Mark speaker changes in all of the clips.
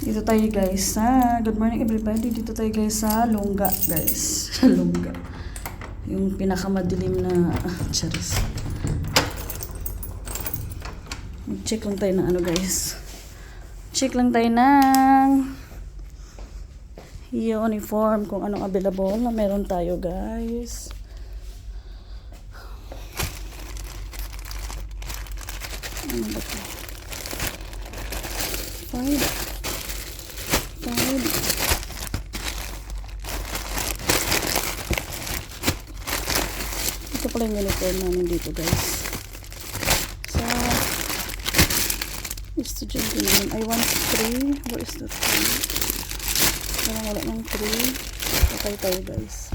Speaker 1: Dito tayo guys sa, good morning everybody, dito tayo guys sa Longga guys. Longga. Yung pinakamadilim na, charis. Check lang tayo ng ano guys. Check lang tayo ng uniform kung anong available na meron tayo guys. Ano ba ito? 5. Ito pala yung uniform namin dito guys. Sa student namin. I want 3. Where is that 3? Parang wala ng 3. Patay tayo guys.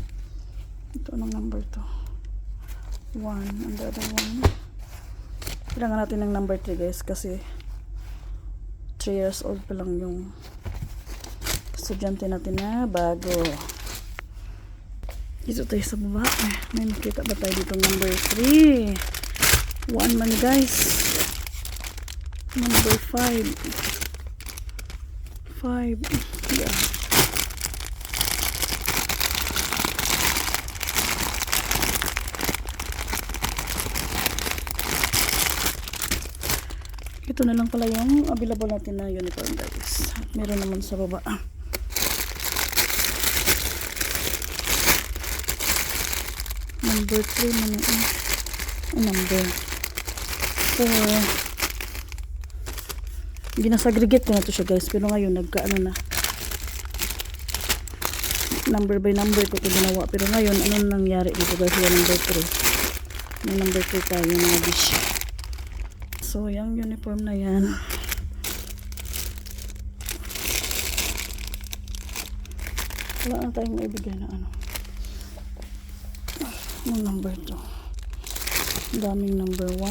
Speaker 1: Ito anong number to? 1. And the other one. Kailangan natin ng number 3 guys kasi 3 years old pa lang yung estudyante natin na bago. Dito tayo sa baba. May makita ba tayo dito number 3? 1 man guys. Number 5. 5. Yeah. Ito na lang pala yung available natin na uniform guys. Meron naman sa baba. Number 3 na yun. Number 4. Ginasagregate ko na to siya guys. Pero ngayon nagkaano na. Number by number ko ito ginawa. Pero ngayon anong nangyari dito guys? Yung number 3. May number 3 tayo mga dish. So yung uniform na yan. Wala na tayong maibigay na ano. Yung number 2. Daming number 1.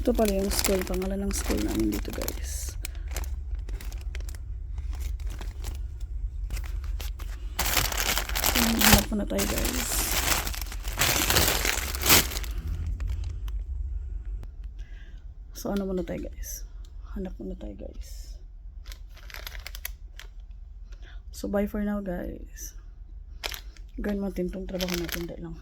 Speaker 1: Ito pala yung school. Pangalan ng school namin dito guys. Hanap na tayo guys. So ano muna tayo guys. Hanap muna tayo guys. So bye for now guys. Gawin natin itong trabaho natin dahil lang.